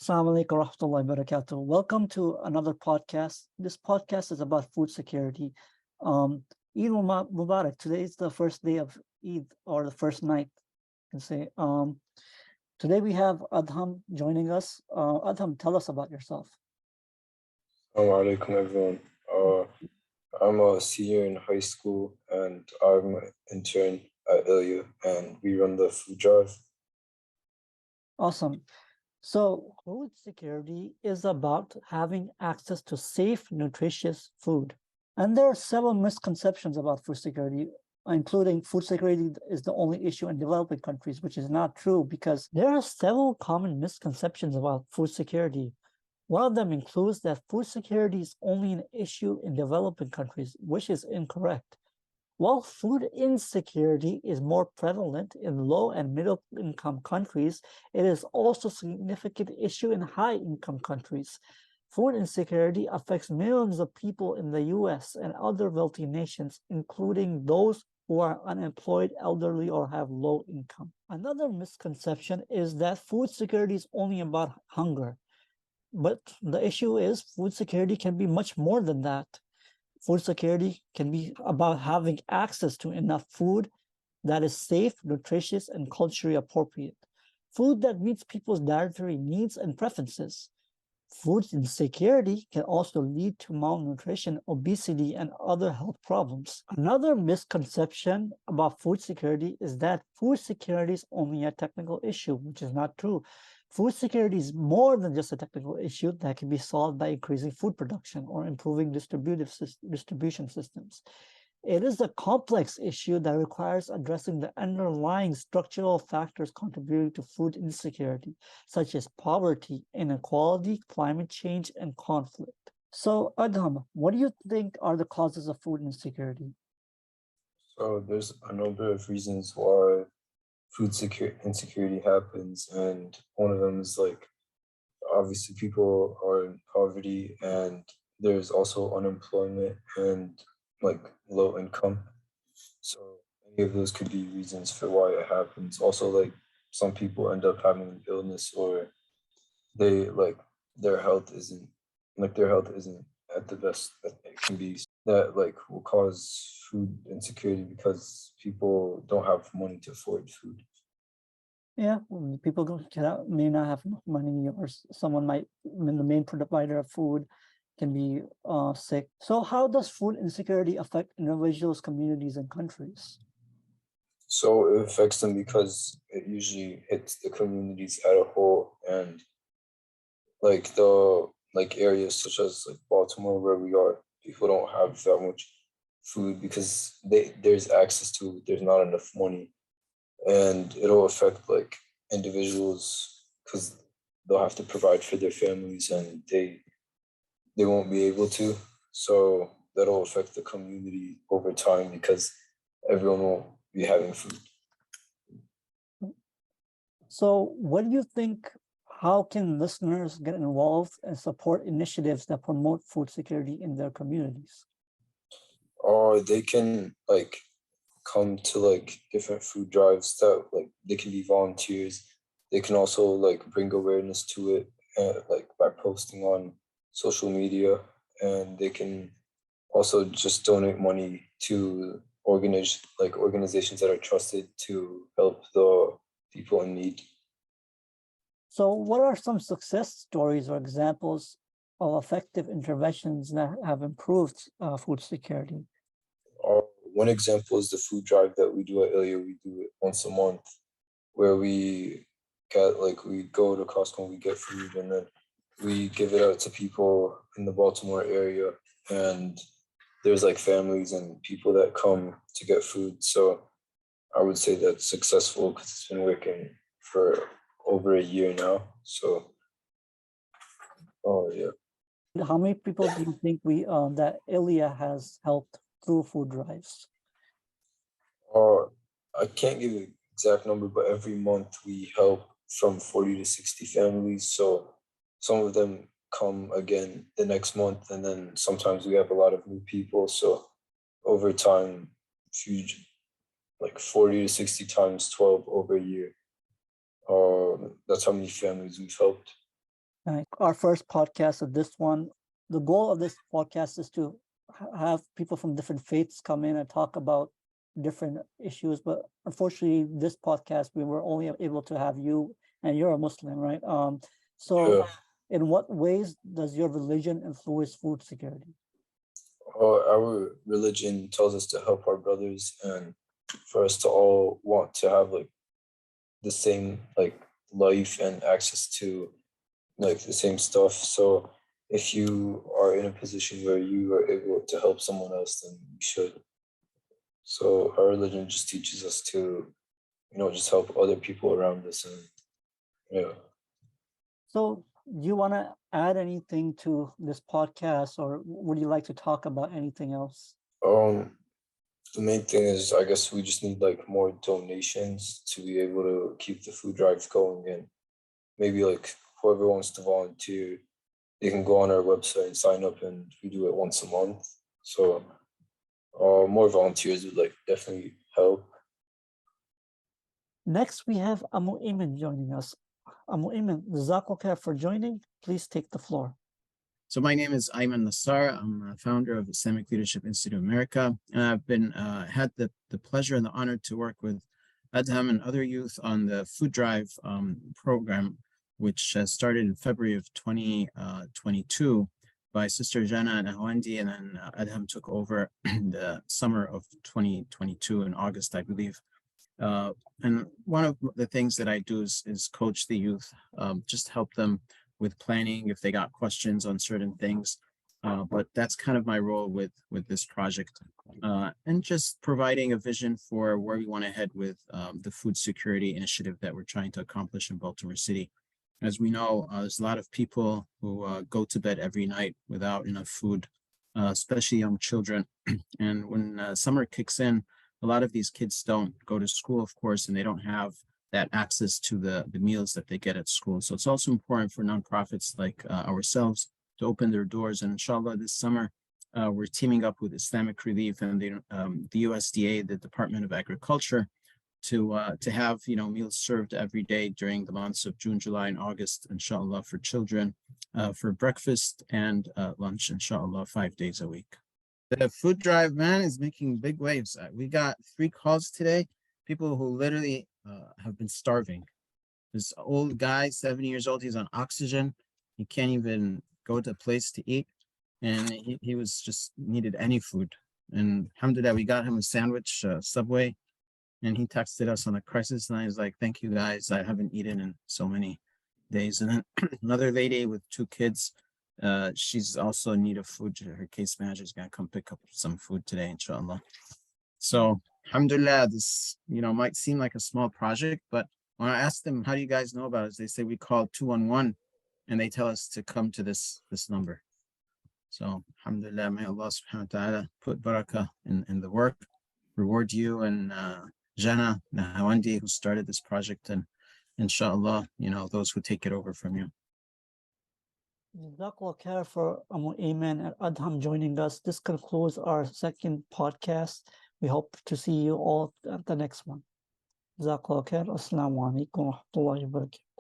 Assalamu alaikum wa rahmatullahi wa barakatuh. Welcome to another podcast. This podcast is about food security. Um, Eid Mubarak. Today is the first day of Eid, or the first night, you can say. Today we have Adham joining us. Adham, tell us about yourself. Assalamu alaikum, everyone. I'm a senior in high school and I'm an intern at Ilya and we run the food drive. Awesome. So, food security is about having access to safe, nutritious food. And there are several misconceptions about food security, including food security is the only issue in developing countries, which is not true because there are several common misconceptions about food security. One of them includes that food security is only an issue in developing countries, which is incorrect. While food insecurity is more prevalent in low and middle income countries, it is also a significant issue in high income countries. Food insecurity affects millions of people in the US and other wealthy nations, including those who are unemployed, elderly, or have low income. Another misconception is that food security is only about hunger. But the issue is food security can be much more than that. Food security can be about having access to enough food that is safe, nutritious, and culturally appropriate. Food that meets people's dietary needs and preferences. Food insecurity can also lead to malnutrition, obesity, and other health problems. Another misconception about food security is that food security is only a technical issue, which is not true. Food security is more than just a technical issue that can be solved by increasing food production or improving distribution systems. It is a complex issue that requires addressing the underlying structural factors contributing to food insecurity, such as poverty, inequality, climate change, and conflict. So, Adham, what do you think are the causes of food insecurity? So there's a number of reasons why insecurity happens, and one of them is like obviously people are in poverty and there's also unemployment and like low income. So any of those could be reasons for why it happens. Also, like some people end up having an illness or they like their health isn't their health isn't at the best that it can be. That like will cause food insecurity because people don't have money to afford food. Yeah, people may not have enough money, or someone might, the main provider of food can be sick. So, how does food insecurity affect individuals, communities, and countries? So it affects them because it usually hits the communities at a whole, and like the like areas such as like Baltimore where we are, people don't have that much food because there's access to it, there's not enough money, and it'll affect like individuals because they'll have to provide for their families and they won't be able to. So that'll affect the community over time because everyone will be having food. So, what do you think? How can listeners get involved and support initiatives that promote food security in their communities? Or they can like come to like different food drives that like they can be volunteers. They can also like bring awareness to it like by posting on social media, and they can also just donate money to organizations that are trusted to help the people in need. So, what are some success stories or examples of effective interventions that have improved food security? Uh, One example is the food drive that we do at Ilya. We do it once a month, where we go to Costco and we get food, and then we give it out to people in the Baltimore area. And there's like families and people that come to get food. So I would say that's successful because it's been working for over a year now. So, oh yeah. How many people do you think we that Ilya has helped through food drives? Uh, I can't give an exact number, but every month we help from 40 to 60 families. So some of them come again the next month, and then sometimes we have a lot of new people. So over time, huge, like 40 to 60 times 12 over a year. That's how many families we've helped. Our first podcast of this one, the goal of this podcast is to have people from different faiths come in and talk about different issues. But unfortunately, this podcast, we were only able to have you, and you're a Muslim, right? So Yeah. in what ways does your religion influence food security? Our religion tells us to help our brothers and for us to all want to have like the same like life and access to like the same stuff. So if you are in a position where you are able to help someone else, then you should. So our religion just teaches us to, just help other people around us and yeah. So you want to add anything to this podcast, or would you like to talk about anything else? Um the main thing is I guess we just need like more donations to be able to keep the food drive going and maybe like whoever wants to volunteer, they can go on our website and sign up and we do it once a month. So more volunteers would like definitely help. Next, we have Amu Iman joining us. Amu Iman, Jazakallah for joining. Please take the floor. So my name is Ayman Nassar. I'm a founder of Islamic Leadership Institute of America. And I've been had the pleasure and the honor to work with Adham and other youth on the food drive program, which started in February of 2022 by Sister Jana and Ahwandi, and then Adham took over in the summer of 2022 in August, I believe. And one of the things that I do is coach the youth, just help them with planning if they got questions on certain things. But that's kind of my role with this project, and just providing a vision for where we want to head with the food security initiative that we're trying to accomplish in Baltimore City. As we know, there's a lot of people who go to bed every night without enough food, especially young children. And when summer kicks in, a lot of these kids don't go to school, of course, and they don't have that access to the meals that they get at school. So it's also important for nonprofits like ourselves to open their doors. And inshallah, this summer, we're teaming up with Islamic Relief and the USDA, the Department of Agriculture, to have meals served every day during the months of June, July, and August, inshallah, for children, for breakfast and lunch, inshallah, 5 days a week. The food drive, man, is making big waves. We got 3 calls today, people who literally have been starving. This old guy, 70 years old, he's on oxygen. He can't even go to a place to eat. And he was just needed any food. And alhamdulillah, we got him a sandwich, Subway. And he texted us on the crisis line. He's like, thank you guys. I haven't eaten in so many days. And then another lady with 2 kids, she's also in need of food. Her case manager is going to come pick up some food today, inshallah. So alhamdulillah, this might seem like a small project, but when I ask them, how do you guys know about it? They say we call 211 and they tell us to come to this number. So alhamdulillah, may Allah subhanahu wa ta'ala put barakah in the work, reward you and Jana Nawandi, who started this project, and inshallah, those who take it over from you. Jazakallah khair for Amu Ayman and Adham joining us. This concludes our second podcast. We hope to see you all at the next one. Jazakallah khair. Assalamu alaikum wa rahmatullahi wa barakatuh.